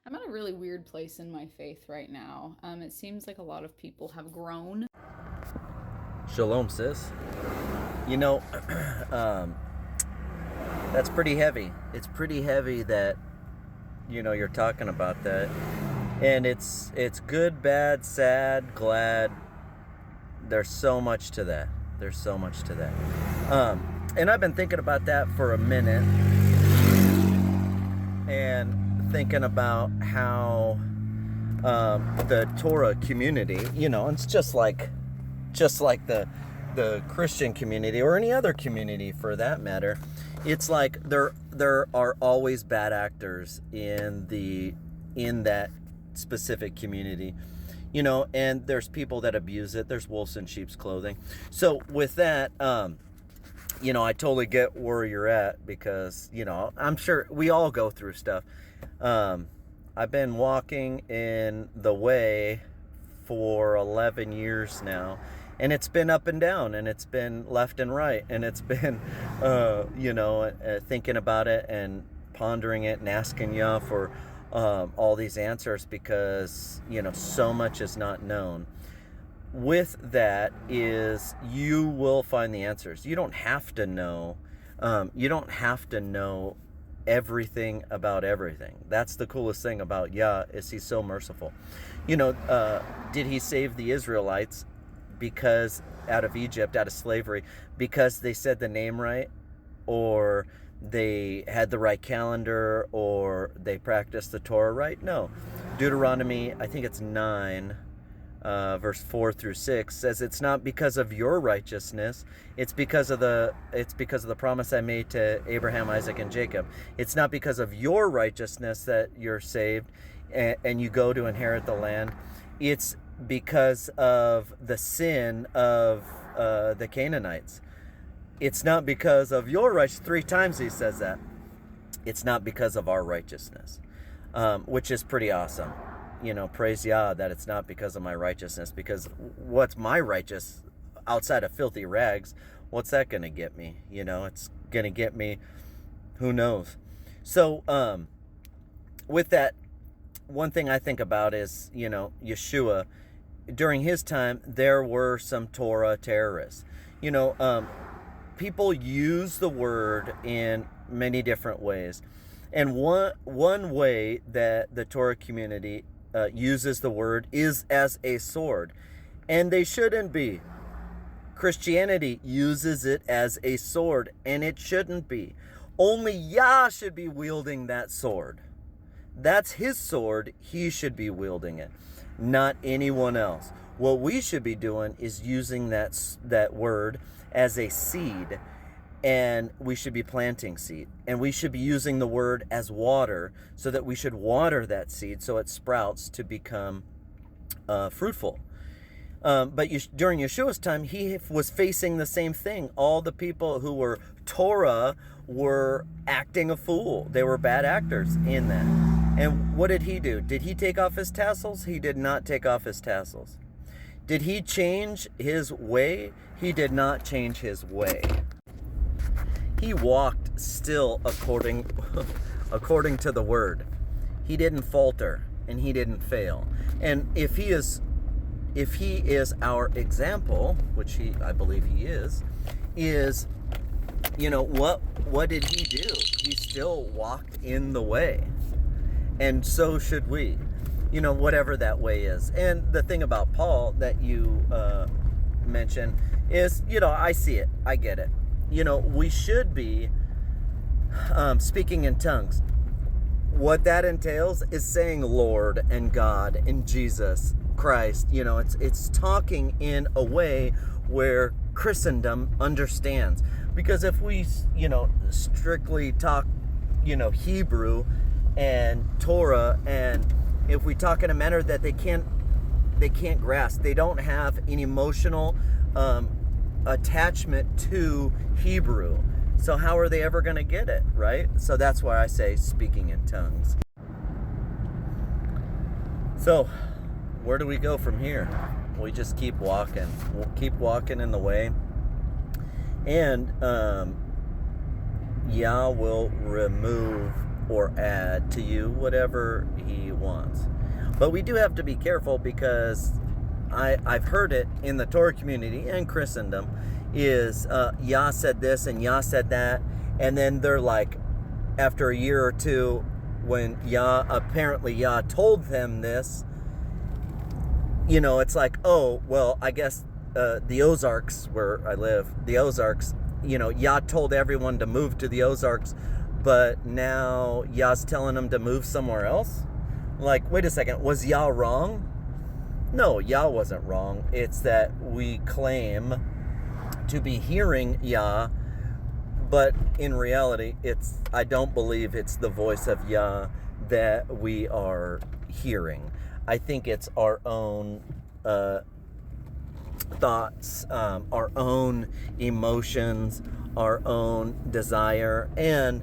I'm at a really weird place in my faith right now. It seems like a lot of people have grown. Shalom, sis. You know, um, that's pretty heavy. It's pretty heavy that you're talking about that, and it's good, bad, sad, glad. There's so much to that. There's so much to that. And I've been thinking about that for a minute, and thinking about how the Torah community, it's just like the Christian community or any other community for that matter. It's like there are always bad actors in that specific community, and there's people that abuse it. There's wolves in sheep's clothing. So with that, I totally get where you're at, because I'm sure we all go through stuff. I've been walking in the way for 11 years now, and it's been up and down, and it's been left and right, and it's been thinking about it and pondering it and asking Yah for all these answers, because so much is not known. With that is, you will find the answers. You don't have to know everything about everything. That's the coolest thing about Yah, is he's so merciful. Did he save the Israelites because out of Egypt, out of slavery, because they said the name right, or they had the right calendar, or they practiced the Torah right? No. Deuteronomy, I think it's 9, verse 4 through 6 says, it's not because of your righteousness, it's because of the promise I made to Abraham, Isaac, and Jacob. It's not because of your righteousness that you're saved and you go to inherit the land. It's because of the sin of the Canaanites. It's not because of your righteousness. 3 times he says that. It's not because of our righteousness, which is pretty awesome. Praise Yah that it's not because of my righteousness, because what's my righteous outside of filthy rags? What's that going to get me? It's going to get me, who knows? So with that, one thing I think about is, Yeshua, during his time, there were some Torah terrorists. People use the word in many different ways. And one way that the Torah community uses the word is as a sword. And they shouldn't be. Christianity uses it as a sword, and it shouldn't be. Only Yah should be wielding that sword. That's his sword. He should be wielding it, not anyone else. What we should be doing is using that word as a seed, and we should be planting seed, and we should be using the word as water, so that we should water that seed so it sprouts to become fruitful. But during Yeshua's time, he was facing the same thing. All the people who were Torah were acting a fool. They were bad actors in that. And what did he do? Did he take off his tassels? He did not take off his tassels. Did he change his way? He did not change his way. He walked still according to the word. He didn't falter, and he didn't fail. And if he is our example, which I believe he is what did he do? He still walked in the way. And so should we, whatever that way is. And the thing about Paul that you mentioned is, I see it. I get it. We should be speaking in tongues. What that entails is saying Lord and God and Jesus Christ. It's talking in a way where Christendom understands. Because if we, strictly talk, Hebrew and Torah, and if we talk in a manner that they can't grasp, they don't have an emotional attachment to Hebrew. So how are they ever going to get it, right? So that's why I say speaking in tongues. So where do we go from here? We just keep walking. We'll keep walking in the way. And Yah will remove or add to you whatever he wants. But we do have to be careful, because I've heard it in the Torah community and Christendom is Yah said this and Yah said that, and then they're like, after a year or two, when apparently Yah told them this, it's like, oh, well, I guess the Ozarks, where I live, the Ozarks, Yah told everyone to move to the Ozarks, but now Yah's telling them to move somewhere else? Like, wait a second, was Yah wrong? No, Yah wasn't wrong. It's that we claim to be hearing Yah, but in reality, I don't believe it's the voice of Yah that we are hearing. I think it's our own thoughts, our own emotions, our own desire, and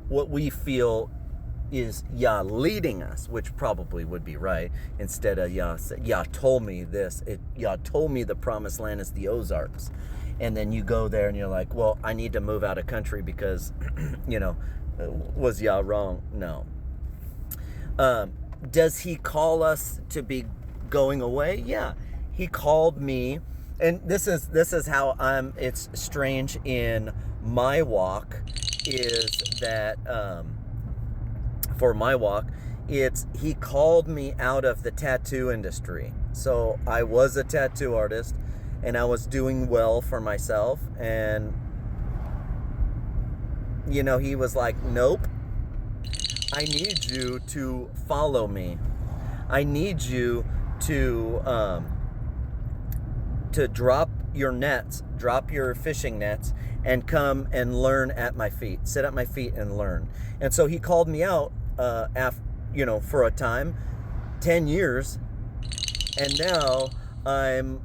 what we feel is Yah leading us, which probably would be right, instead of Yah told me this. Yah told me the promised land is the Ozarks. And then you go there and you're like, well, I need to move out of country because, was Yah wrong? No. Does he call us to be going away? Yeah. He called me, and this is how it's strange in my walk, is that, for my walk, he called me out of the tattoo industry. So I was a tattoo artist, and I was doing well for myself, and he was like, nope, I need you to follow me. I need you to drop your nets, drop your fishing nets, and come and learn at my feet. Sit at my feet and learn. And so he called me out for a time, 10 years, and now I'm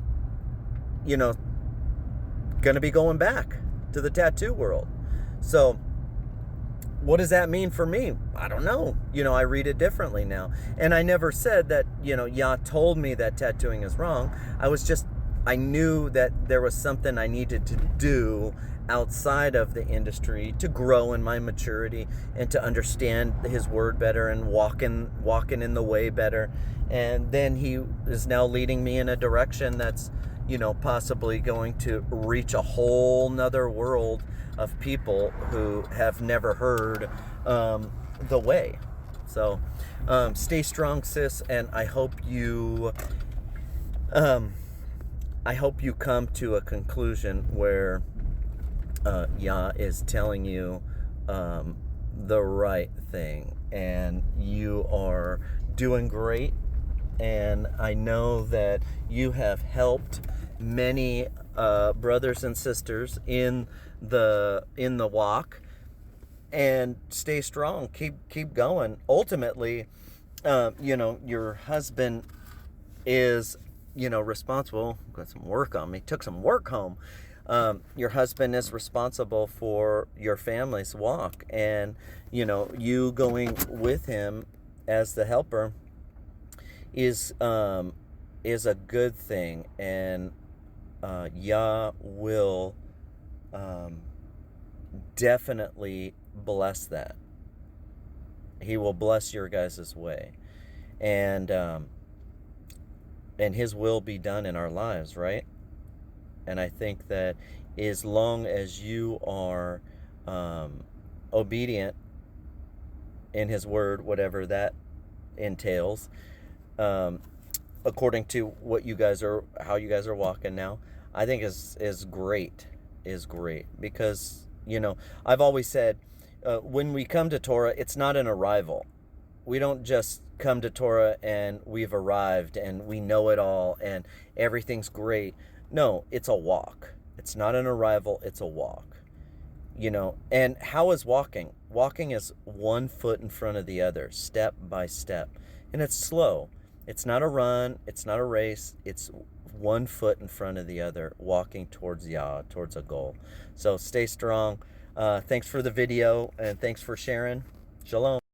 gonna be going back to the tattoo world. So what does that mean for me? I don't know. I read it differently now. And I never said that, Yah told me that tattooing is wrong. I knew that there was something I needed to do outside of the industry to grow in my maturity and to understand his word better and walking in the way better. And then he is now leading me in a direction that's, possibly going to reach a whole nother world of people who have never heard the way. So stay strong, sis, and I hope you come to a conclusion where Yah is telling you the right thing, and you are doing great. And I know that you have helped many brothers and sisters in the walk, and stay strong. Keep going. Ultimately, your husband is responsible. Got some work on me. Took some work home. Your husband is responsible for your family's walk, and you going with him as the helper is a good thing, and Yah will definitely bless that. He will bless your guys' way, and his will be done in our lives, right? And I think that as long as you are obedient in his word, whatever that entails, according to how you guys are walking now, I think is great, because I've always said, when we come to Torah, it's not an arrival. We don't just come to Torah and we've arrived and we know it all and everything's great. No, it's a walk. It's not an arrival, it's a walk. And how is walking? Walking is one foot in front of the other, step by step. And it's slow. It's not a run, it's not a race, it's one foot in front of the other, walking towards Yah, towards a goal. So stay strong. Thanks for the video, and thanks for sharing. Shalom.